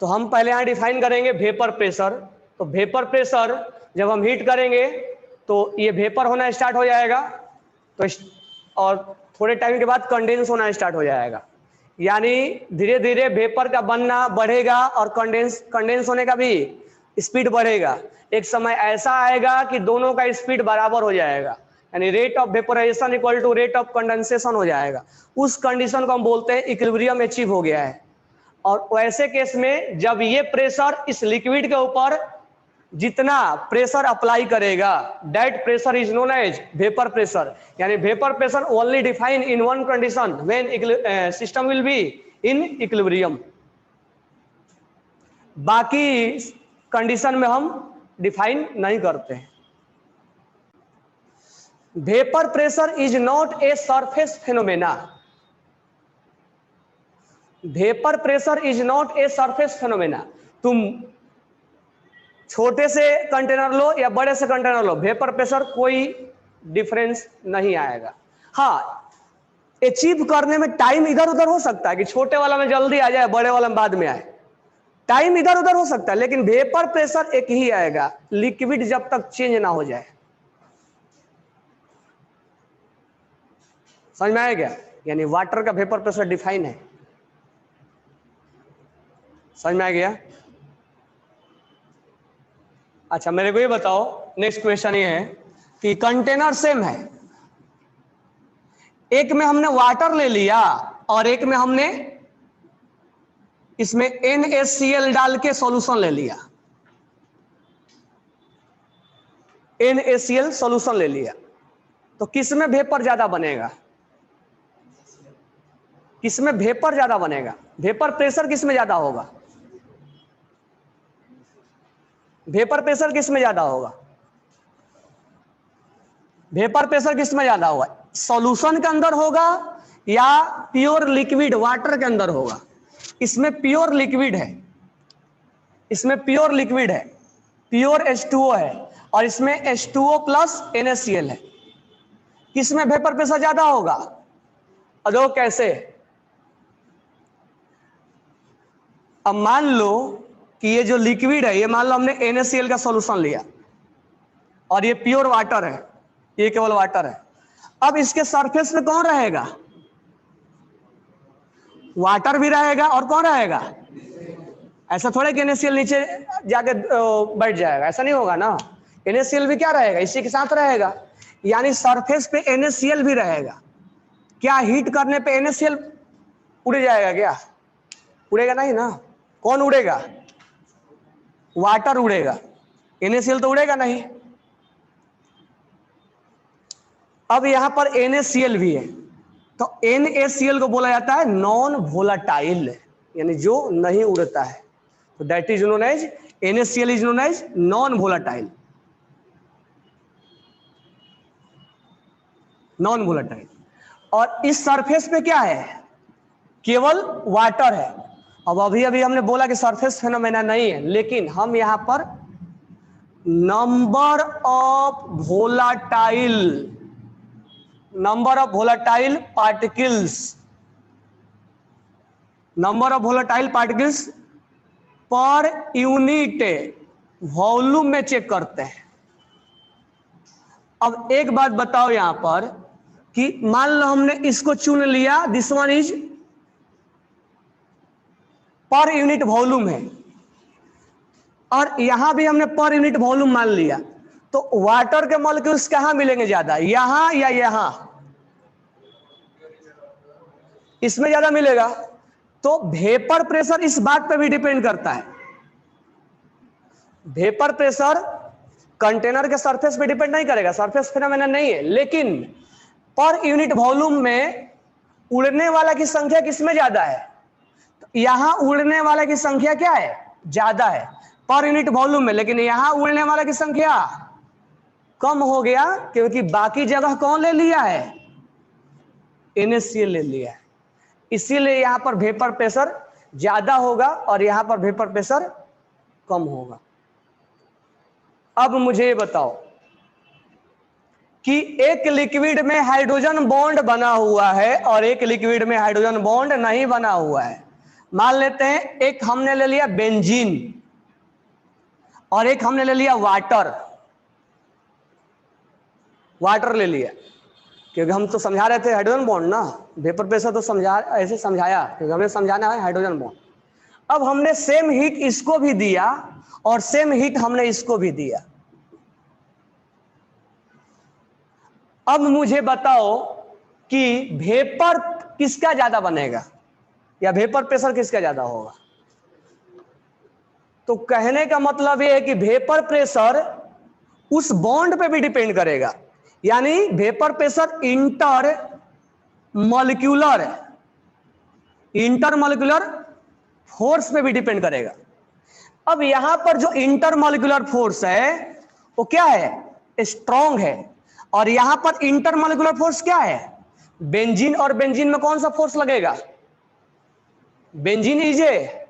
तो हम पहले यहाँ डिफाइन करेंगे वेपर प्रेशर। तो वेपर प्रेशर जब हम हीट करेंगे तो ये वेपर होना स्टार्ट हो जाएगा, तो और थोड़े टाइम के बाद कंडेंस होना स्टार्ट हो जाएगा, यानी धीरे धीरे वेपर का बनना बढ़ेगा और कंडेंस होने का भी स्पीड बढ़ेगा। एक समय ऐसा आएगा कि दोनों का स्पीड बराबर हो जाएगा, यानी rate of vaporisation equal to rate of condensation हो जाएगा। उस कंडीशन को हम बोलते हैं इक्विलिब्रियम अचीव हो गया है। और वैसे केस में जब ये प्रेशर इस लिक्विड के ऊपर जितना प्रेशर अप्लाई करेगा, that pressure is known as vapour pressure, यानी vapour pressure only define in one condition when system will be in equilibrium. बाकी कंडीशन में हम डिफाइन नहीं करते हैं। Vapour pressure is not a surface phenomena. Vapour pressure is not a surface phenomena. तुम छोटे से कंटेनर लो या बड़े से कंटेनर लो, वेपर प्रेशर कोई डिफरेंस नहीं आएगा। हाँ, अचीव करने में टाइम इधर उधर हो सकता है कि छोटे वाला में जल्दी आ जाए, बड़े वाला में बाद में आए, टाइम इधर उधर हो सकता है, लेकिन वेपर प्रेशर एक ही आएगा, लिक्विड जब तक चेंज ना हो जाए। समझ में आया क्या? यानी वाटर का वेपर प्रेशर डिफाइन है। समझ में आ गया? अच्छा, मेरे को ये बताओ, नेक्स्ट क्वेश्चन ये है कि कंटेनर सेम है, एक में हमने वाटर ले लिया और एक में हमने इसमें NaCl डाल के सॉल्यूशन ले लिया, NaCl सॉल्यूशन ले लिया, तो किसमें वेपर ज्यादा बनेगा? किसमें वेपर ज्यादा बनेगा? वेपर प्रेशर किसमें ज्यादा होगा? वेपर प्रेशर किसमें ज्यादा होगा? वेपर प्रेशर किसमें ज्यादा होगा? सॉल्यूशन के अंदर होगा या प्योर लिक्विड वाटर के अंदर होगा? इसमें प्योर लिक्विड है, इसमें प्योर लिक्विड है, प्योर H2O है, और इसमें H2O प्लस NaCl है। किसमें वेपर प्रेशर ज्यादा होगा? अदो कैसे? अब मान लो कि ये जो लिक्विड है, ये मान लो हमने NaCl का सॉल्यूशन लिया और ये प्योर वाटर है, ये केवल वाटर है। अब इसके सरफेस पे कौन रहेगा? वाटर भी रहेगा और कौन रहेगा? ऐसा थोड़ा कि NaCl नीचे जाके बैठ जाएगा, ऐसा नहीं होगा ना। NaCl भी क्या रहेगा? इसी के साथ रहेगा, यानी सरफेस पे NaCl भी रहेगा। क्या हीट करने पे NaCl उड़ जाएगा? क्या उड़ेगा? नहीं ना। कौन उड़ेगा? वाटर उड़ेगा, NaCl तो उड़ेगा नहीं। अब यहां पर NaCl भी है, तो NaCl को बोला जाता है नॉन वोलाटाइल, यानी जो नहीं उड़ता है। तो that is known as NaCl is known as non volatile, non volatile. और इस सरफेस पे क्या है? केवल वाटर है। अब अभी अभी हमने बोला कि सरफेस फेनोमेना नहीं है, लेकिन हम यहां पर number of volatile particles per unit volume में चेक करते हैं। अब एक बात बताओ यहां पर कि मान लो हमने इसको चुन लिया, this one is per unit volume है, और यहां भी हमने पर यूनिट वॉल्यूम मान लिया, तो वाटर के मॉलिक्यूल्स कहां मिलेंगे ज्यादा, यहां या यहां? इसमें ज्यादा मिलेगा। तो वेपर प्रेशर इस बात पे भी डिपेंड करता है। वेपर प्रेशर कंटेनर के सरफेस पे डिपेंड नहीं करेगा, सरफेस फेनोमेना नहीं है, लेकिन पर यूनिट वॉल्यूम में उड़ने वाला की संख्या किसमें ज्यादा है? तो यहां उड़ने वाला की संख्या क्या है? ज्यादा है पर यूनिट वॉल्यूम में, लेकिन यहां उड़ने वाला की संख्या कम हो गया, क्योंकि बाकी जगह कौन ले लिया है? NaCl ले लिया है। इसीलिए यहां पर वेपर प्रेशर ज्यादा होगा और यहां पर वेपर प्रेशर कम होगा। अब मुझे ये बताओ कि एक लिक्विड में हाइड्रोजन बॉन्ड बना हुआ है और एक लिक्विड में हाइड्रोजन बॉन्ड नहीं बना हुआ है। मान लेते हैं एक हमने ले लिया बेंजीन और एक हमने ले लिया वाटर ले लिया, क्योंकि हम तो समझा रहे थे हाइड्रोजन बॉन्ड ना, वेपर प्रेशर तो ऐसे समझाया क्योंकि हमें समझाना है हाइड्रोजन बॉन्ड। अब हमने सेम हीट इसको भी दिया और सेम हीट हमने इसको भी दिया। अब मुझे बताओ कि वेपर किसका ज्यादा बनेगा या वेपर प्रेशर किसका ज्यादा होगा। तो कहने का मतलब यह है कि वेपर प्रेशर उस बॉन्ड पे भी डिपेंड करेगा, यानी वेपर प्रेशर इंटरमॉलिक्यूलर फोर्स पे भी डिपेंड करेगा। अब यहां पर जो इंटरमॉलिक्यूलर फोर्स है वो क्या है, स्ट्रॉन्ग है, और यहां पर इंटरमॉलिक्यूलर फोर्स क्या है, बेंजीन और बेंजीन में कौन सा फोर्स लगेगा, benzene is a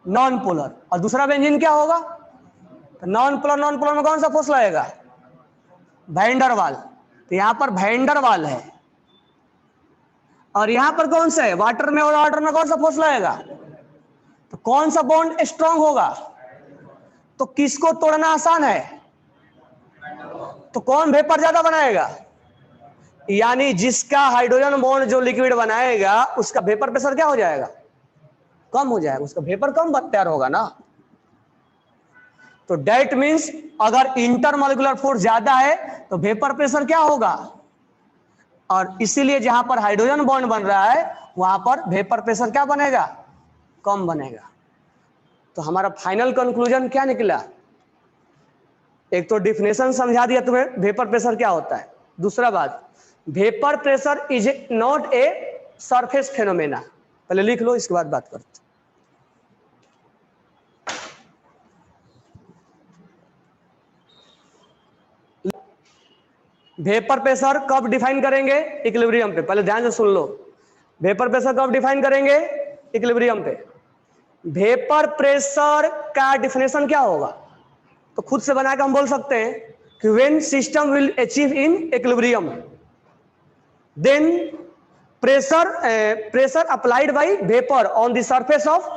non polar और दूसरा बेंजीन क्या होगा, नॉन पोलर में कौन सा फोर्स लगेगा, वैन डर वाल। तो यहां पर वैन डर वाल है और यहां पर कौन सा है, वाटर में, और वाटर में कौन सा फोर्स लगेगा, तो कौन सा बॉन्ड स्ट्रांग होगा, तो किसको तोड़ना आसान है, तो कौन वेपर ज्यादा बनाएगा, यानी जिसका हाइड्रोजन बॉन्ड जो लिक्विड बनाएगा उसका वेपर प्रेशर क्या हो जाएगा, कम हो जाएगा, उसका वेपर कम तैयार होगा ना। तो डेट मींस अगर इंटरमॉलिक्यूलर फोर्स ज्यादा है तो वेपर प्रेशर क्या होगा, और इसीलिए जहां पर हाइड्रोजन बॉन्ड बन रहा है वहां पर वेपर प्रेशर क्या बनेगा, कम बनेगा। तो हमारा फाइनल कंक्लूजन क्या निकला, एक तो डिफिनेशन समझा दिया तुम्हें वेपर प्रेशर क्या होता है, दूसरा बात vapour pressure is not a surface phenomena, पहले लिख लो इसके बाद बात करते। वेपर प्रेशर कब डिफाइन करेंगे, इक्विलिब्रियम पे, पहले ध्यान से सुन लो। वेपर प्रेशर कब डिफाइन करेंगे, इक्विलिब्रियम पे। वेपर प्रेशर का डिफिनेशन क्या होगा, तो खुद से बनाकर हम बोल सकते हैं कि when system will achieve in equilibrium then pressure applied by vapor on the surface of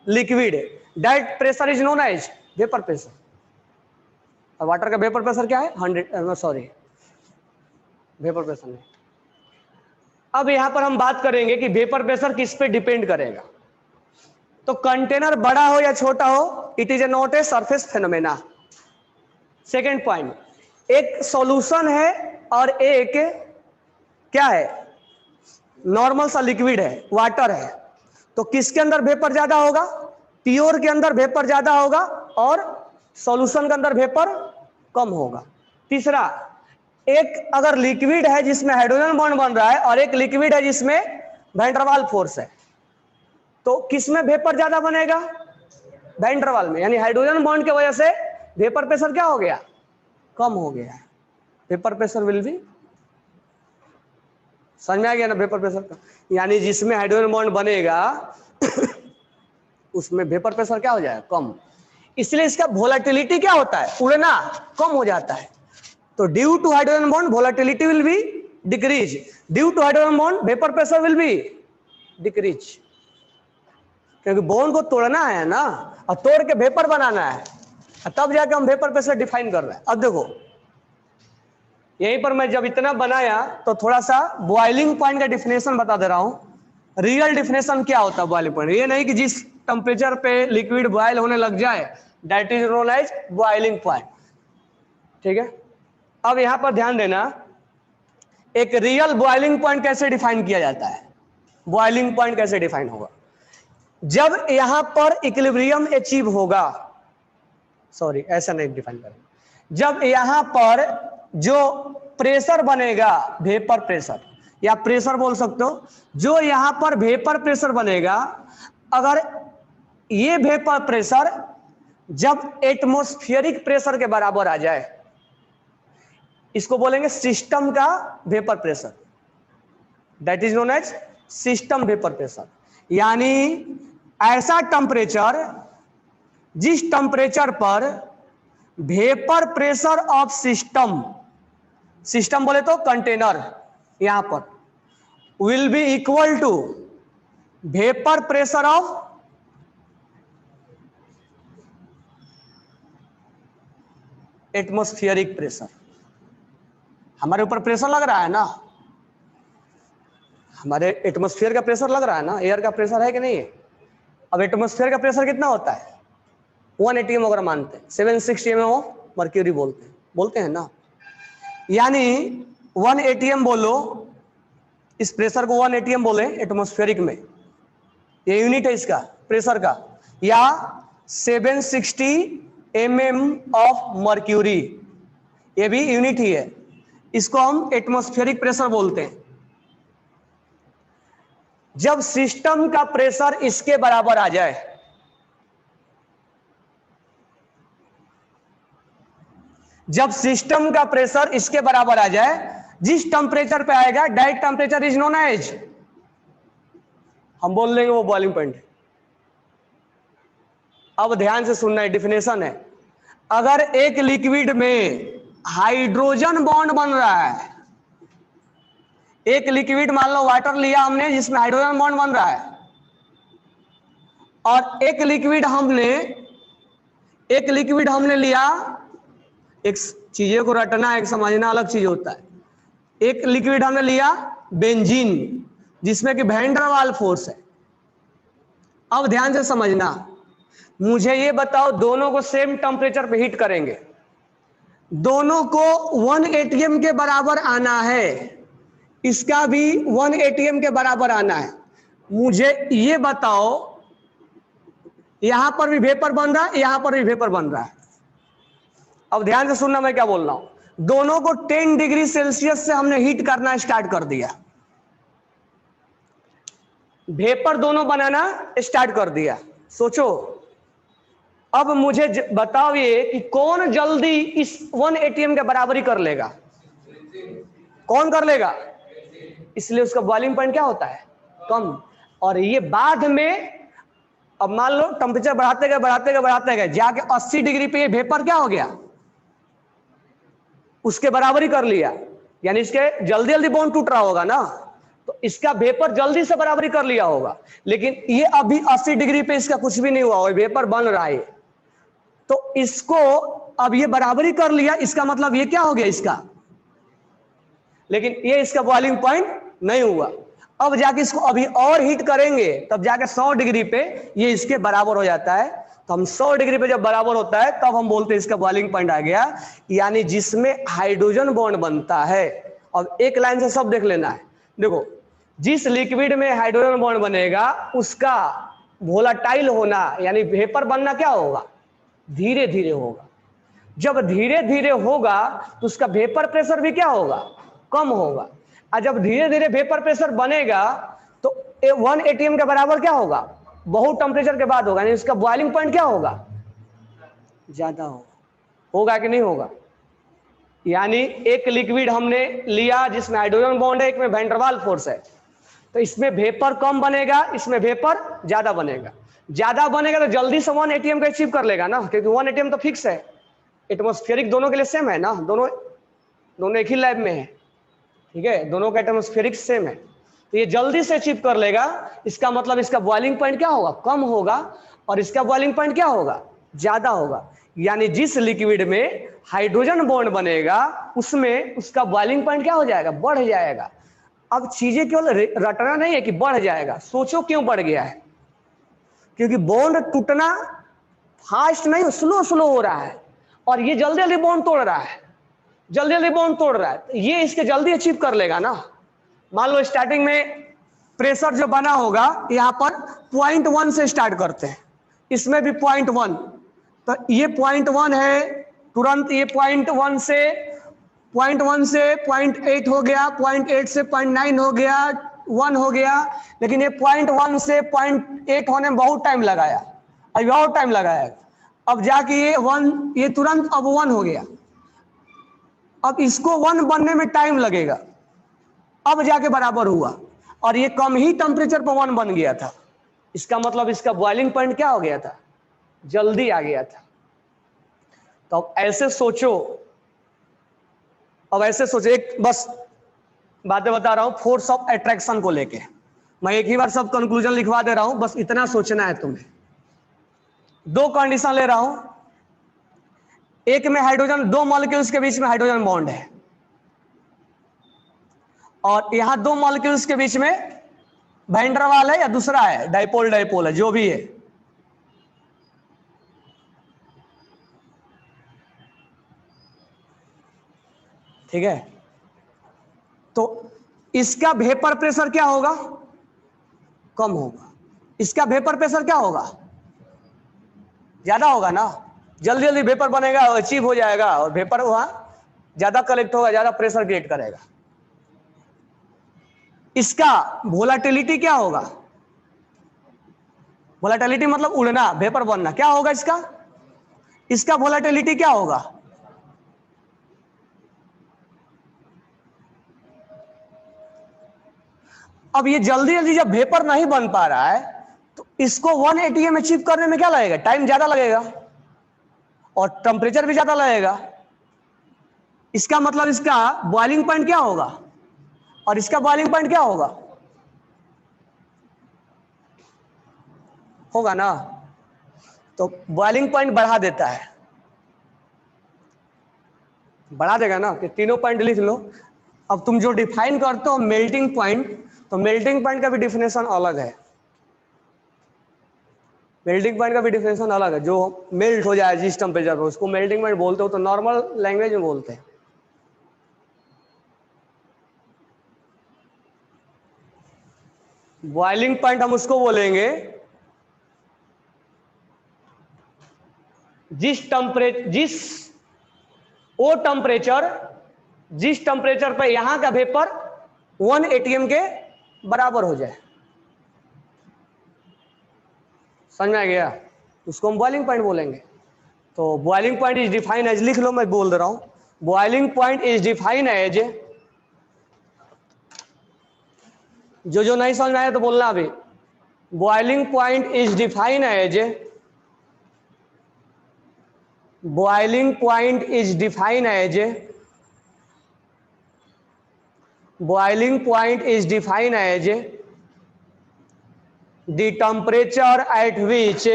liquid, that pressure is known as vapor pressure। और वाटर का वेपर प्रेशर क्या है, 100, सॉरी वेपर प्रेशर नहीं। अब यहां पर हम बात करेंगे कि वेपर प्रेशर किस पे डिपेंड करेगा। तो कंटेनर बड़ा हो या छोटा हो, it is not a surface phenomena. Second point, एक सॉल्यूशन है और एक क्या है, नॉर्मल सा लिक्विड है, वाटर है, तो किसके अंदर वेपर ज्यादा होगा, प्योर के अंदर वेपर ज्यादा होगा और सॉल्यूशन के अंदर वेपर कम होगा। तीसरा, एक अगर लिक्विड है जिसमें हाइड्रोजन बॉन्ड बन रहा है और एक लिक्विड है जिसमें वैन डर वाल फोर्स है, तो किसमें वेपर ज्यादा बनेगा, वैन डर वाल में, यानी हाइड्रोजन बॉन्ड की वजह से वेपर प्रेशर क्या हो गया, कम हो गया। वेपर प्रेशर विल बी, समझ में आ गया ना वेपर प्रेशर का, यानी जिसमें हाइड्रोजन बॉन्ड बनेगा उसमें वेपर प्रेशर क्या हो जाएगा, कम। इसलिए इसका वोलेटिलिटी क्या होता है, उड़ना कम हो जाता है। तो due to hydrogen bond volatility will be decrease, due to hydrogen bond vapour pressure will be decrease, क्योंकि बॉन्ड को तोड़ना है ना, और तोड़ के वेपर बनाना है, तब जाके हम वेपर प्रेशर डिफाइन कर रहे हैं। अब देखो यहीं पर मैं जब इतना बनाया तो थोड़ा सा बॉइलिंग पॉइंट का डिफिनेशन बता दे रहा हूं। रियल डिफिनेशन क्या होता है बॉइलिंग पॉइंट, ये नहीं कि जिस टेम्परेचर पे लिक्विड बॉयल होने लग जाए that is known as boiling point, ठीक है। अब यहां पर ध्यान देना, एक रियल बॉइलिंग पॉइंट कैसे डिफाइन किया जाता है, बॉइलिंग पॉइंट कैसे डिफाइन होगा, जब यहां पर इक्विलिब्रियम अचीव होगा, सॉरी ऐसा नहीं डिफाइन करेंगे, जब यहां पर जो प्रेशर बनेगा, वेपर प्रेशर या प्रेशर बोल सकते हो, जो यहां पर वेपर प्रेशर बनेगा, अगर ये वेपर प्रेशर जब एटमॉस्फेरिक प्रेशर के बराबर आ जाए, इसको बोलेंगे सिस्टम का vapour pressure, that is known as system vapour pressure. यानी ऐसा टेम्परेचर जिस टेम्परेचर पर vapour pressure of system, system बोले तो कंटेनर, यहां पर will be equal to vapour pressure of atmospheric pressure. हमारे ऊपर प्रेशर लग रहा है ना, हमारे एटमॉस्फेयर का प्रेशर लग रहा है ना, एयर का प्रेशर है कि नहीं है। अब एटमॉस्फेयर का प्रेशर कितना होता है 1 atm अगर मानते हैं, 760 mm ऑफ मर्क्यूरी बोलते हैं ना, यानी 1 atm बोलो, इस प्रेशर को 1 atm बोले एटमॉस्फेरिक में, ये यूनिट है इसका प्रेशर का, या 760 mm ऑफ मर्क्यूरी, ये भी यूनिट ही है, इसको हम एटमॉस्फेरिक प्रेशर बोलते हैं। जब सिस्टम का प्रेशर इसके बराबर आ जाए, जब सिस्टम का प्रेशर इसके बराबर आ जाए, जिस टेंपरेचर पे आएगा direct temperature is known as, हम बोल देंगे वो बॉइलिंग पॉइंट है। अब ध्यान से सुनना है, डिफिनेशन है। अगर एक लिक्विड में हाइड्रोजन बॉन्ड बन रहा है, एक लिक्विड मान लो वाटर लिया हमने जिसमें हाइड्रोजन बॉन्ड बन रहा है, और एक लिक्विड हमने लिया, एक चीजें को रटना एक समझना अलग चीज होता है। एक लिक्विड हमने लिया बेंजीन, जिसमें कि वैन डर वाल्स फोर्स है। अब ध्यान से समझना, मुझे ये बताओ, दोनों को सेम टेंपरेचर पे हीट करेंगे, दोनों को 1 atm के बराबर आना है, इसका भी 1 atm के बराबर आना है। मुझे ये बताओ, यहां पर भी वेपर बन रहा है, यहां पर भी वेपर बन रहा है। अब ध्यान से सुनना मैं क्या बोल रहा हूं। दोनों को 10 डिग्री सेल्सियस से हमने हीट करना स्टार्ट कर दिया, वेपर दोनों बनाना स्टार्ट कर दिया। सोचो, अब मुझे बताओ ये कि कौन जल्दी इस 1 atm के बराबरी कर लेगा, कौन कर लेगा, इसलिए उसका बॉइलिंग पॉइंट क्या होता है, कम। और ये बाद में, अब मान लो टेंपरेचर बढ़ाते गए जाके 80 डिग्री पे ये वेपर क्या हो गया, उसके बराबरी कर लिया, यानी इसके जल्दी जल्दी बॉन्ड टूट रहा होगा ना, तो इसका वेपर जल्दी से बराबरी कर लिया होगा। लेकिन ये अभी 80 डिग्री पे इसका कुछ भी नहीं हुआ, वेपर बन रहा है, तो इसको अब ये बराबरी कर लिया, इसका मतलब ये क्या हो गया इसका, लेकिन ये इसका बॉइलिंग पॉइंट नहीं हुआ। अब जाके इसको अभी और हीट करेंगे, तब जाके 100 डिग्री पे ये इसके बराबर हो जाता है। तो हम 100 डिग्री पे जब बराबर होता है तब हम बोलते हैं इसका बॉइलिंग पॉइंट आ गया, यानी जिसमें हाइड्रोजन बॉन्ड बनता है। अब एक लाइन से सब देख लेना है। देखो, जिस लिक्विड में हाइड्रोजन बॉन्ड बनेगा उसका वोलाटाइल होना यानी वेपर बनना क्या होगा, धीरे धीरे होगा। जब धीरे धीरे होगा तो उसका वेपर प्रेशर भी क्या होगा, कम होगा। और जब धीरे धीरे वेपर प्रेशर बनेगा तो 1 atm के बराबर क्या होगा, बहुत टेंपरेचर के बाद होगा, यानी इसका बॉइलिंग पॉइंट क्या होगा, ज्यादा होगा कि नहीं होगा। यानी एक लिक्विड हमने लिया जिसमें हाइड्रोजन बॉन्ड है, एक में वैन डर वाल्स फोर्स है, तो इसमें वेपर कम बनेगा, इसमें वेपर ज्यादा बनेगा। ज्यादा बनेगा तो जल्दी से 1 atm का अचीव कर लेगा ना, क्योंकि 1 atm तो फिक्स है, एटमॉस्फेरिक दोनों के लिए सेम है ना, दोनों एक ही लैब में है, ठीक है, दोनों का एटमॉस्फेरिक सेम है, तो ये जल्दी से अचीव कर लेगा। इसका मतलब इसका बॉइलिंग पॉइंट क्या होगा, कम होगा, और इसका बॉइलिंग पॉइंट क्या होगा, ज्यादा होगा। यानी जिस लिक्विड में हाइड्रोजन बॉन्ड बनेगा उसमें उसका बॉइलिंग पॉइंट क्या हो जाएगा, बढ़ जाएगा। अब चीजें केवल रटना नहीं है कि बढ़ जाएगा, सोचो क्यों बढ़ गया है, क्योंकि बॉन्ड टूटना फास्ट नहीं, स्लो स्लो हो रहा है, और ये जल्दी जल्दी बॉन्ड तोड़ रहा है, जल्दी जल्दी बॉन्ड तोड़ रहा है, तो ये इसके जल्दी अचीव कर लेगा ना। मान लो स्टार्टिंग में प्रेशर जो बना होगा यहां पर 0.1 से स्टार्ट करते हैं, इसमें भी 0.1, तो ये 0.1 है, तुरंत ये 0.1 से 0.8 हो गया, 0.8 से 0.9 हो गया, 1 हो गया। लेकिन ये 0.1 से 0.8 होने में बहुत टाइम लगाया, अभी और टाइम लगाया। अब जाके ये 1, ये तुरंत अब 1 हो गया, अब इसको 1 बनने में टाइम लगेगा, अब जाके बराबर हुआ, और ये कम ही टेंपरेचर पर 1 बन गया था। इसका मतलब इसका बॉइलिंग पॉइंट क्या हो गया था, जल्दी आ गया था। तो अब ऐसे सोचो, एक बस बातें बता रहा हूं फोर्स ऑफ अट्रैक्शन को लेके। मैं एक ही बार सब कंक्लूजन लिखवा दे रहा हूं, बस इतना सोचना है तुम्हें। दो कंडीशन ले रहा हूं, एक में हाइड्रोजन, दो मॉलिक्यूल्स के बीच में हाइड्रोजन बॉन्ड है, और यहां दो मॉलिक्यूल्स के बीच में वैन डर वाल है या दूसरा है डाइपोल डाइपोल है, जो भी है। ठीक है, तो इसका वेपर प्रेशर क्या होगा? कम होगा। इसका वेपर प्रेशर क्या होगा? ज्यादा होगा ना, जल्दी जल्दी वेपर बनेगा, अचीव हो जाएगा, और वेपर वहां ज्यादा कलेक्ट होगा, ज्यादा प्रेशर क्रिएट करेगा। इसका वोलाटिलिटी क्या होगा? वोलाटिलिटी मतलब उड़ना, वेपर बनना, क्या होगा इसका? इसका वोलाटिलिटी क्या होगा? अब ये जल्दी जल्दी जब वेपर नहीं बन पा रहा है, तो इसको 1 atm अचीव करने में क्या लगेगा? टाइम ज्यादा लगेगा और टेम्परेचर भी ज्यादा लगेगा। इसका मतलब इसका बॉइलिंग पॉइंट क्या होगा और इसका बॉइलिंग पॉइंट क्या होगा? होगा ना, तो बॉइलिंग पॉइंट बढ़ा देता है, बढ़ा देगा ना, कि तीनों पॉइंट लिख लो। अब तुम जो डिफाइन करते हो मेल्टिंग पॉइंट, तो मेल्टिंग पॉइंट का भी डिफिनेशन अलग है। मेल्टिंग पॉइंट का भी डिफिनेशन अलग है, जो मेल्ट हो जाए जिस टेम्परेचर पर, उसको मेल्टिंग पॉइंट बोलते हो, तो नॉर्मल लैंग्वेज में बोलते हैं। बॉइलिंग पॉइंट हम उसको बोलेंगे जिस टेम्परेचर पर यहां का वेपर 1 atm के बराबर हो जाए। समझ में आ गया? उसको हम बॉइलिंग पॉइंट बोलेंगे। तो boiling point is define as, लिख लो, मैं बोल दे रहा हूं, boiling point is define as, जो नहीं समझ में आया तो बोलना अभी। Boiling point is define as, boiling point is define as, boiling point is defined as the temperature at which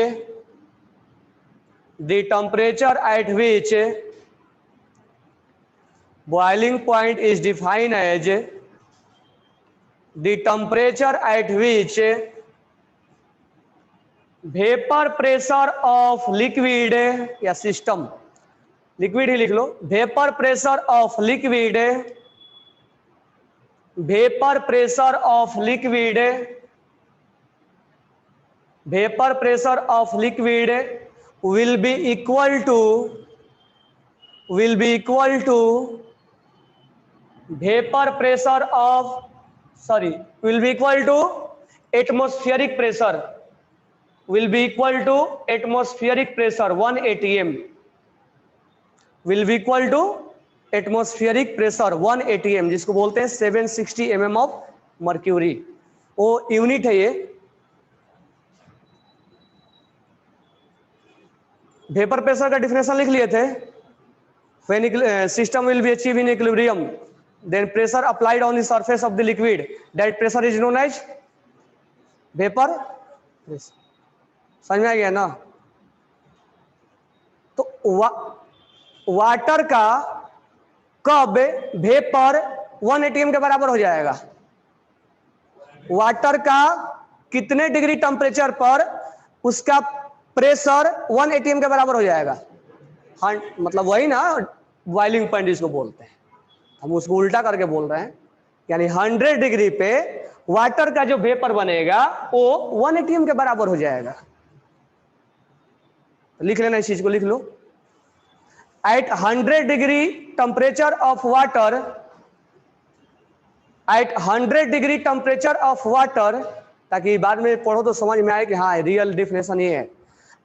boiling point is defined as the temperature at which vapor pressure of liquid या system, liquid ही लिख लो, vapor pressure of liquid vapor pressure of liquid will be equal to vapor pressure of, will be equal to atmospheric pressure, will be equal to atmospheric pressure 1 atm, will be equal to atmospheric pressure 1 atm, जिसको बोलते हैं 760 mm of mercury, वो unit है ये। Vapour pressure का definition लिख लिए थे, when system will be achieve in equilibrium then pressure applied on the surface of the liquid, that pressure is known as vapour pressure. समझ में आ गया ना? तो वाटर का कब वेपर 1 atm के बराबर हो जाएगा? वाटर का कितने डिग्री टेम्परेचर पर उसका प्रेशर 1 atm के बराबर हो जाएगा? मतलब वही ना बॉइलिंग पॉइंट जिसको बोलते हैं, हम उसको उल्टा करके बोल रहे हैं, यानी 100 डिग्री पे वाटर का जो वेपर बनेगा वो 1 atm के बराबर हो जाएगा। लिख लेना, इस चीज को लिख लो, at 100 degree temperature of water, at 100 degree temperature of water, ताकि बाद में पढ़ो तो समझ में आए कि हाँ रियल डिफिनेशन ये है।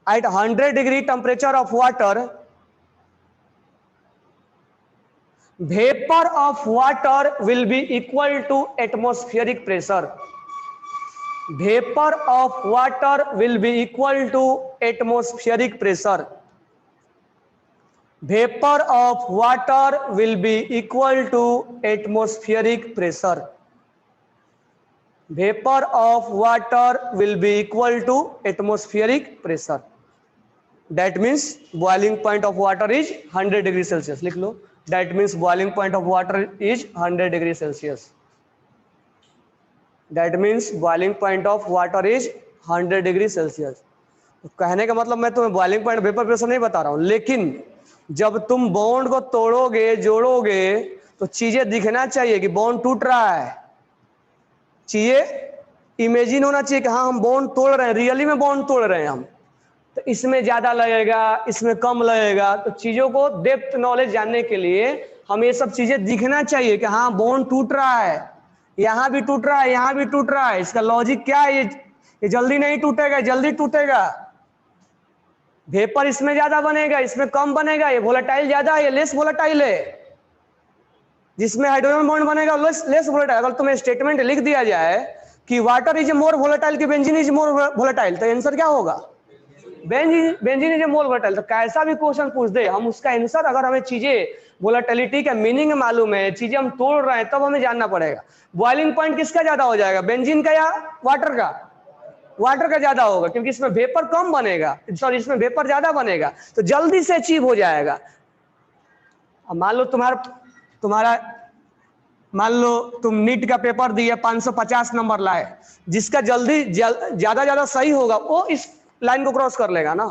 at 100 degree temperature of water, vapor of water will be equal to atmospheric pressure, vapor of water will be equal to atmospheric pressure, vapor of water will be equal to atmospheric pressure, vapour of water will be equal to atmospheric pressure, that means boiling point of water is 100 degree Celsius. लिख लो, that means boiling point of water is 100 degree Celsius. That means boiling point of water is 100 degree Celsius. कहने का मतलब मैं तुम्हें boiling point vapour pressure नहीं बता रहा हूं, लेकिन जब तुम बॉन्ड को तोड़ोगे, जोड़ोगे, तो चीजें दिखना चाहिए कि बॉन्ड टूट रहा है। चीजें इमेजिन होना चाहिए कि हाँ हम बॉन्ड तोड़ रहे हैं, रियली में बॉन्ड तोड़ रहे हैं हम। तो इसमें ज्यादा लगेगा, इसमें कम लगेगा। तो चीजों को डेप्थ नॉलेज जानने के लिए हमें ये सब चीजें दिखना चाहिए कि हाँ बॉन्ड टूट रहा है, यहां भी टूट रहा है, यहां भी टूट रहा है। इसका लॉजिक क्या है? ये जल्दी नहीं टूटेगा, जल्दी टूटेगा। वेपर इसमें ज्यादा बनेगा, इसमें कम बनेगा। ये वोलेटाइल ज्यादा है, ये लेस वोलेटाइल है। जिसमें हाइड्रोजन बॉन्ड बनेगा लेस वोलेटाइल। अगर तुम्हें स्टेटमेंट लिख दिया जाए कि वाटर इज मोर वोलेटाइल कि बेंजीन इज मोर वोलेटाइल, तो आंसर क्या होगा? Benzene is more volatile. तो कैसा भी क्वेश्चन पूछ दे, हम उसका आंसर, अगर हमें चीजें वोलेटिलिटी का मीनिंग मालूम है, चीजें हम तोड़ रहे हैं, तब हमें जानना पड़ेगा बॉइलिंग पॉइंट किसका ज्यादा हो जाएगा, बेंजीन का या वाटर का? वाटर का ज्यादा होगा, क्योंकि इसमें वेपर कम बनेगा, सॉरी इसमें वेपर ज्यादा बनेगा, तो जल्दी से अचीव हो जाएगा। अब मान लो तुम्हारा मान लो तुम नीट का पेपर दिए, 550 नंबर लाए, जिसका जल्दी ज्यादा सही होगा वो इस लाइन को क्रॉस कर लेगा ना।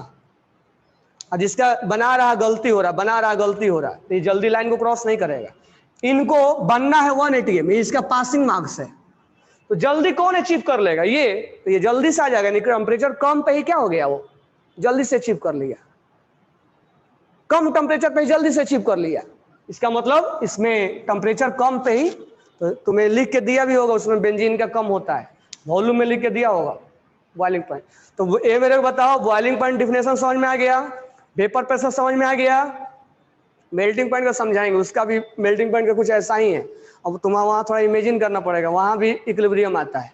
और जिसका बना रहा गलती हो रहा, तो ये जल्दी लाइन को क्रॉस नहीं करेगा। इनको बनना है 180 में, इसका पासिंग मार्क्स है। तो जल्दी कौन अचीव कर लेगा? तो ये जल्दी से आ जाएगा। टेम्परेचर कम पे ही क्या हो गया, वो जल्दी से अचीव कर लिया, कम टेम्परेचर पे ही जल्दी से अचीव कर लिया। इसका मतलब इसमें टेम्परेचर कम पे ही, तो तुम्हें लिख के दिया भी होगा उसमें बेंजीन का कम होता है, वॉल्यूम में लिख के दिया होगा बॉइलिंग पॉइंट। तो ये मेरे को बताओ, बॉइलिंग पॉइंट डिफिनेशन समझ में आ गया, वेपर प्रेशर समझ में आ गया, मेल्टिंग पॉइंट का समझाएंगे, उसका भी मेल्टिंग पॉइंट का कुछ ऐसा ही है। अब तुम्हें वहां थोड़ा इमेजिन करना पड़ेगा, वहां भी इक्विलिब्रियम आता है,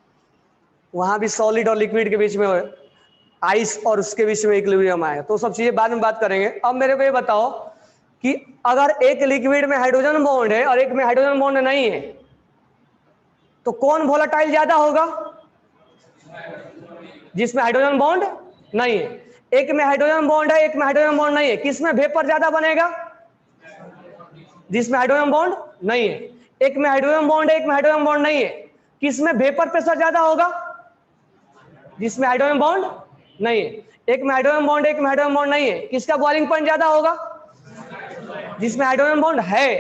वहां भी सॉलिड और लिक्विड के बीच में, आइस और उसके बीच में इक्विलिब्रियम आएगा। तो सब चीजें बाद में बात करेंगे। अब मेरे को ये बताओ कि अगर एक लिक्विड में हाइड्रोजन बॉन्ड है और एक में हाइड्रोजन बॉन्ड नहीं है, तो कौन वोलेटाइल ज्यादा होगा? जिसमें हाइड्रोजन बॉन्ड नहीं है। एक में हाइड्रोजन बॉन्ड है, एक में हाइड्रोजन बॉन्ड नहीं है, किसमें वेपर ज्यादा बनेगा? जिसमें हाइड्रोजन बॉन्ड नहीं है। एक में हाइड्रोजन बॉन्ड है, एक में हाइड्रोजन बॉन्ड नहीं है, किसमें वेपर प्रेशर ज्यादा होगा? जिसमें हाइड्रोजन बॉन्ड नहीं है। एक में हाइड्रोजन बॉन्ड है, एक में हाइड्रोजन बॉन्ड नहीं है, किसका बॉइलिंग पॉइंट ज्यादा होगा? जिसमें हाइड्रोजन बॉन्ड है,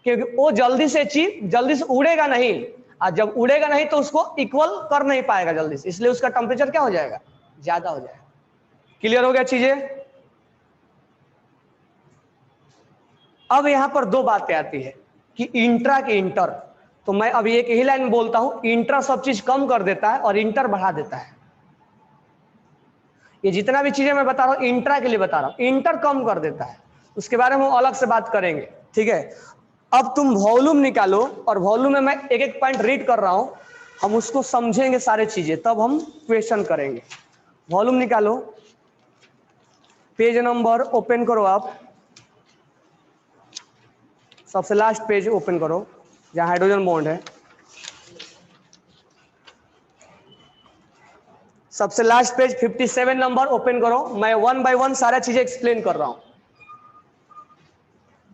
क्योंकि वो जल्दी से उड़ेगा नहीं, और जब उड़ेगा नहीं तो उसको इक्वल कर नहीं पाएगा जल्दी से, इसलिए उसका टेम्परेचर क्या हो जाएगा? ज्यादा हो जाएगा। क्लियर हो गया चीजें? अब यहां पर दो बातें आती है कि इंट्रा के इंटर। तो मैं अभी एक ही लाइन बोलता हूं, इंट्रा सब चीज कम कर देता है और इंटर बढ़ा देता है। ये जितना भी चीजें मैं बता रहा हूं इंट्रा के लिए बता रहा हूं, इंटर कम कर देता है, उसके बारे में हम अलग से बात करेंगे, ठीक है। अब तुम वॉल्यूम निकालो, और वॉल्यूम में मैं एक एक पॉइंट रीड कर रहा हूं, हम उसको समझेंगे सारे चीजें, तब हम क्वेश्चन करेंगे। वॉल्यूम निकालो, पेज नंबर ओपन करो, आप सबसे लास्ट पेज ओपन करो जहां हाइड्रोजन बॉन्ड है, सबसे लास्ट पेज 57 नंबर ओपन करो। मैं 1 बाय 1 सारा चीजें एक्सप्लेन कर रहा हूं,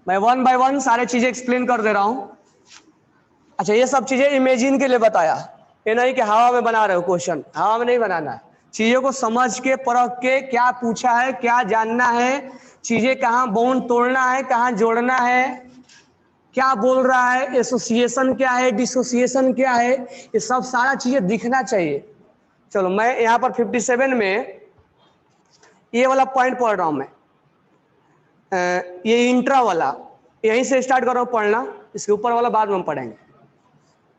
मैं 1 बाय 1 सारे चीजें एक्सप्लेन कर दे रहा हूं। अच्छा, ये सब चीजें इमेजिन के लिए बताया, ये नहीं कि हवा में बना रहे हो क्वेश्चन, हवा में नहीं बनाना है। चीजों को समझ के, परख के, क्या पूछा है, क्या जानना है, चीजें कहाँ बॉन्ड तोड़ना है, कहाँ जोड़ना है, क्या बोल रहा है, एसोसिएशन क्या है, डिसोसिएशन क्या है, ये सब सारा चीजें दिखना चाहिए। चलो मैं यहाँ पर 57 में ये वाला पॉइंट पढ़ रहा हूं मैं, ये इंट्रा वाला, यहीं से स्टार्ट कर रहा हूं पढ़ना, इसके ऊपर वाला बाद में हम पढ़ेंगे।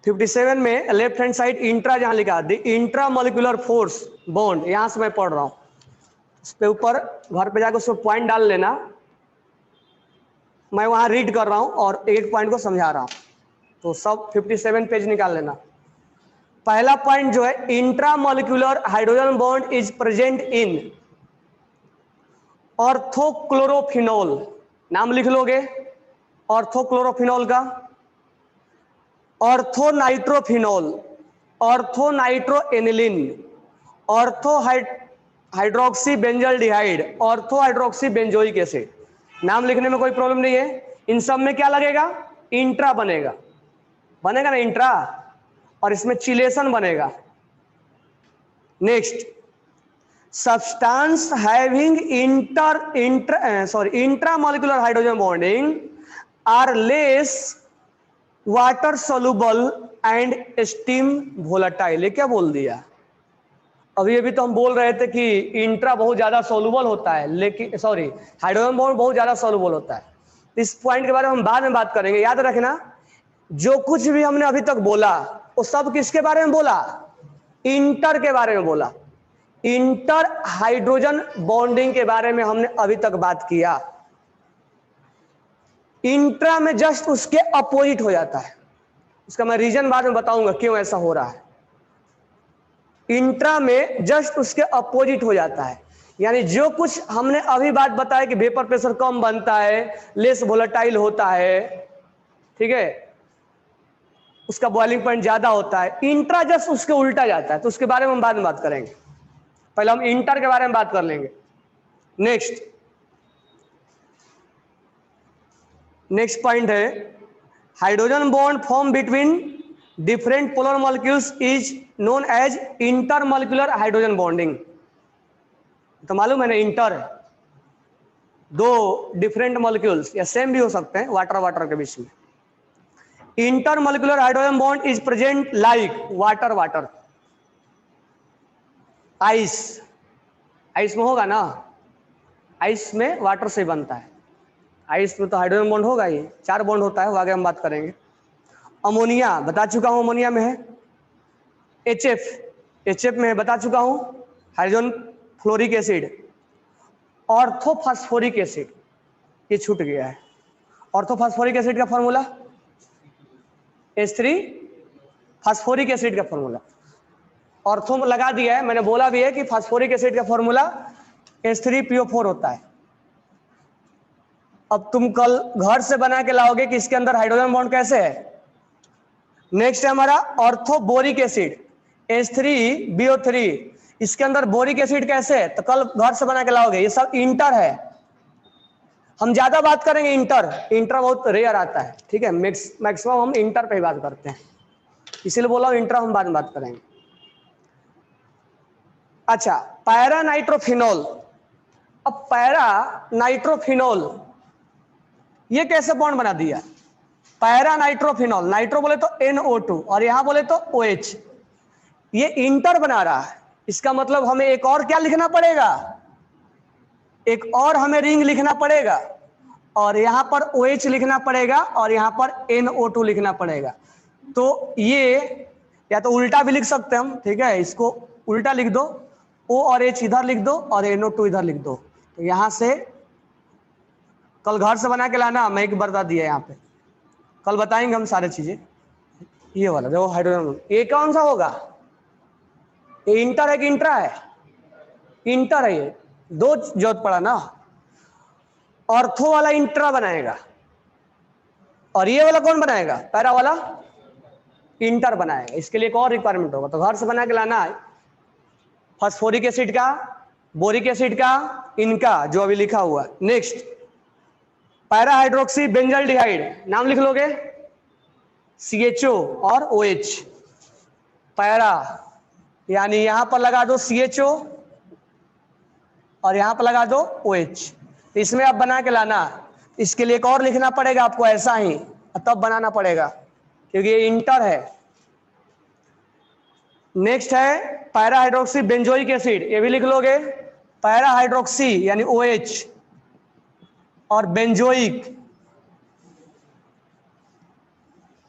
57 में लेफ्ट हैंड साइड इंट्रा जहां लिखा, the intra molecular force bond, यहां से मैं पढ़ रहा हूं। उस पे ऊपर घर पे जाकर उसमें पॉइंट डाल लेना, मैं वहां रीड कर रहा हूं और एक एक पॉइंट को समझा रहा हूं, तो सब 57 पेज निकाल लेना। पहला पॉइंट जो है, intra molecular hydrogen bond is present in orthochlorophenol, नाम लिख लोगे ऑर्थोक्लोरोफिनॉल का, orthonitrophenol, ortho nitroaniline, ortho hydroxy benzaldehyde, ortho hydroxy benzoic acid. नाम लिखने में कोई प्रॉब्लम नहीं है। इन सब में क्या लगेगा? इंट्रा बनेगा, बनेगा ना इंट्रा, और इसमें चिलेशन बनेगा। Next, substance having intramolecular hydrogen bonding are less water soluble and steam volatile. ये क्या बोल दिया? अभी तो हम बोल रहे थे कि इंट्रा बहुत ज्यादा सोलुबल होता है, लेकिन सॉरी, हाइड्रोजन बॉन्ड बहुत ज्यादा सोलुबल होता है। इस पॉइंट के बारे में हम बाद में बात करेंगे। याद रखना, जो कुछ भी हमने अभी तक बोला वो सब किसके बारे में बोला? इंटर के बारे में बोला। इंटर हाइड्रोजन बॉन्डिंग के बारे में हमने अभी तक बात किया। इंट्रा में जस्ट उसके अपोजिट हो जाता है। उसका मैं रीजन बाद में बताऊंगा क्यों ऐसा हो रहा है। इंट्रा में जस्ट उसके अपोजिट हो जाता है, यानी जो कुछ हमने अभी बात बताया कि वेपर प्रेशर कम बनता है, लेस वोलेटाइल होता है, ठीक है, उसका बॉइलिंग पॉइंट ज्यादा होता है, इंट्रा जस्ट उसके उल्टा जाता है। तो उसके बारे में हम बाद में बात करेंगे, पहले हम इंटर के बारे में बात कर लेंगे। नेक्स्ट पॉइंट है, hydrogen bond form between different polar molecules is known as intermolecular hydrogen bonding. तो मालूम है ना, इंटर है, दो डिफरेंट मॉलिक्यूल्स या सेम भी हो सकते हैं वाटर वाटर के बीच में। Intermolecular hydrogen bond is present like water water, ice, ice में होगा ना, आइस में वाटर से बनता है, आइस में तो हाइड्रोजन बॉन्ड होगा ही, 4 बॉन्ड होता है, वो आगे हम बात करेंगे। अमोनिया बता चुका हूं, अमोनिया में है। एचएफ में है, बता चुका हूं, hydrogen fluoric acid. Orthophosphoric acid, ये छूट गया है। ऑर्थोफॉस्फोरिक एसिड का फॉर्मूला H3 फास्फोरिक एसिड का फॉर्मूला, ऑर्थो में लगा दिया है, मैंने बोला भी है कि फास्फोरिक एसिड का फॉर्मूला H3PO4 होता है। अब तुम कल घर से बना के लाओगे कि इसके अंदर हाइड्रोजन बॉन्ड कैसे है। नेक्स्ट है हमारा ऑर्थोबोरिक एसिड H3BO3, इसके अंदर बोरिक एसिड कैसे है, तो कल घर से बना के लाओगे। ये सब इंटर है, हम ज्यादा बात करेंगे इंटर, इंटर बहुत रेयर आता है, ठीक है, मैक्सिमम हम इंटर पे ही बात करते हैं, इसीलिए बोला हूं इंटर हम बाद में बात करेंगे। अच्छा, पैरा नाइट्रोफिनॉल। अब पैरा नाइट्रोफिनॉल ये कैसे बॉन्ड बना दिया? पैरा नाइट्रोफिनॉल, नाइट्रो बोले तो NO2 और यहां बोले तो OH, ये इंटर बना रहा है। इसका मतलब हमें एक और क्या लिखना पड़ेगा, एक और हमें रिंग लिखना पड़ेगा, और यहां पर OH लिखना पड़ेगा और यहां पर NO2 लिखना पड़ेगा। तो ये या तो उल्टा भी लिख सकते हैं हम, ठीक है, इसको उल्टा लिख दो, O और H इधर लिख दो और NO2 इधर लिख दो। तो यहां से कल घर से बना के लाना, मैं एक बता दिया यहाँ पे, कल बताएंगे हम सारी चीजें। ये वाला देखो हाइड्रोजन, ये कौन सा होगा, ये इंटर है कि इंट्रा है? इंटर है, ये दो जरूरत पड़ा ना, ऑर्थो वाला इंट्रा बनाएगा और ये वाला कौन बनाएगा, पैरा वाला इंटर बनाएगा। इसके लिए एक और रिक्वायरमेंट होगा, तो घर से बना के लाना है, फास्फोरिक एसिड का, बोरिक एसिड का, इनका जो अभी लिखा हुआ। नेक्स्ट, पैरा हाइड्रोक्सी बेंजल्डिहाइड, नाम लिख लोगे, CHO और OH, पैरा, यानी यहां पर लगा दो CHO और यहां पर लगा दो OH। इसमें आप बना के लाना, इसके लिए एक और लिखना पड़ेगा आपको ऐसा ही, तब बनाना पड़ेगा क्योंकि ये इंटर है। नेक्स्ट है पैरा हाइड्रोक्सी बेंजोइक एसिड, ये भी लिख लोगे, पैरा हाइड्रोक्सी यानी OH और बेंजोइक,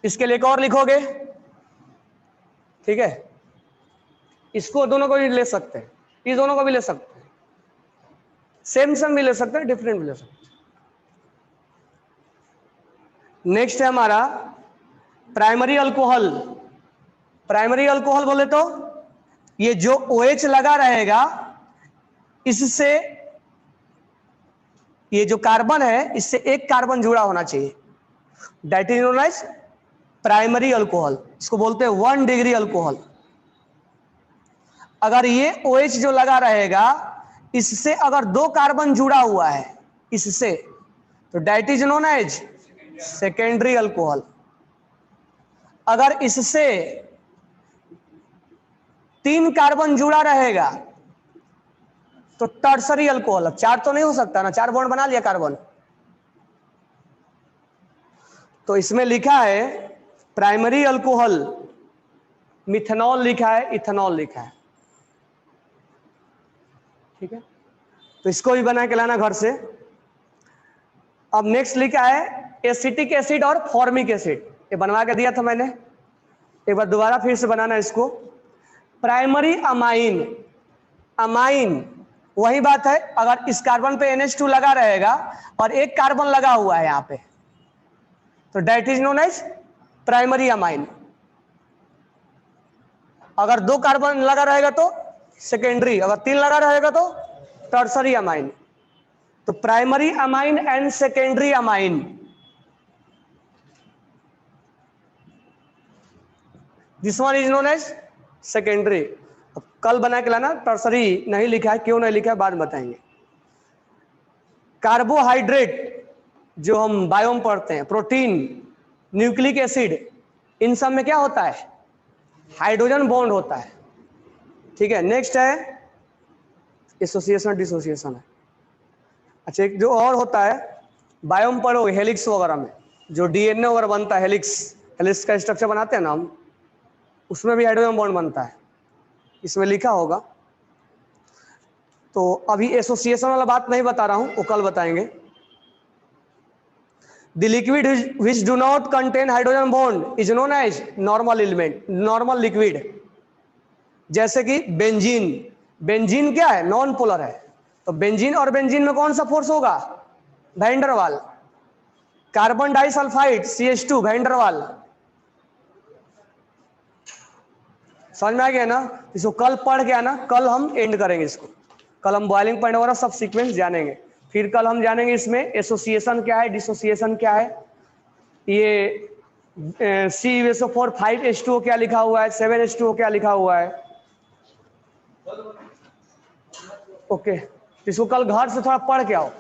इसके लिए एक और लिखोगे, ठीक है। इसको दोनों को भी ले सकते हैं, इस दोनों को भी ले सकते हैं, सेम भी ले सकते हैं, डिफरेंट भी ले सकते हैं। नेक्स्ट है हमारा प्राइमरी अल्कोहल। प्राइमरी अल्कोहल बोले तो ये जो OH लगा रहेगा, इससे ये जो कार्बन है इससे एक कार्बन जुड़ा होना चाहिए, that is known as primary alcohol. इसको बोलते हैं 1 डिग्री अल्कोहल, अगर ये OH जो लगा रहेगा, इससे अगर 2 कार्बन जुड़ा हुआ है इससे, तो that is known as secondary alcohol. अगर इससे 3 कार्बन जुड़ा रहेगा तो टर्सरी अल्कोहल। अब 4 तो नहीं हो सकता ना, 4 बॉन्ड बना लिया कार्बन। तो इसमें लिखा है प्राइमरी अल्कोहल, मिथेनॉल लिखा है, इथेनॉल लिखा है, ठीक है। तो इसको भी बना के लाना घर से। अब नेक्स्ट लिखा है एसिटिक एसिड और फॉर्मिक एसिड, ये बनवा के दिया था मैंने, एक बार दोबारा फिर से बनाना इसको। प्राइमरी अमाइन, अमाइन वही बात है, अगर इस कार्बन पे NH2 लगा रहेगा और एक कार्बन लगा हुआ है यहाँ पे, तो that is known as primary amine. अगर 2 कार्बन लगा रहेगा तो सेकेंडरी, अगर 3 लगा रहेगा तो टर्सरी अमाइन। तो primary amine and secondary amine, this one is known as secondary. कल बना के लाना, टर्सरी नहीं लिखा है, क्यों नहीं लिखा है बाद में बताएंगे। कार्बोहाइड्रेट जो हम बायोम पढ़ते हैं, प्रोटीन, न्यूक्लिक एसिड, इन सब में क्या होता है, हाइड्रोजन बॉन्ड होता है, ठीक है। नेक्स्ट है एसोसिएशन डिसोसिएशन है। अच्छा, एक जो और होता है बायोम पढ़ोगे हेलिक्स वगैरह में, जो DNA वगैरह बनता है, हेलिक्स का स्ट्रक्चर बनाते हैं ना हम, उसमें भी हाइड्रोजन बॉन्ड बनता है, इसमें लिखा होगा। तो अभी एसोसिएशन वाला बात नहीं बता रहा हूं, वो कल बताएंगे। The liquid which do not contain hydrogen bond is known as normal element, normal liquid. जैसे कि बेंजीन, बेंजीन क्या है, नॉन पोलर है, तो बेंजीन और बेंजीन में कौन सा फोर्स होगा, वैन डर वाल। Carbon disulphide CH2 van der वाल। समझ में आ गया ना। इसको कल पढ़ के आना, कल हम एंड करेंगे इसको, कल हम बॉइलिंग पॉइंट वगैरह सब सीक्वेंस जानेंगे। फिर कल हम जानेंगे इसमें एसोसिएशन क्या है, डिसोसिएशन क्या है, ये CuSO4 5H2O क्या लिखा हुआ है, 7H2O क्या लिखा हुआ है। ओके, इसको कल घर से थोड़ा पढ़ के आओ।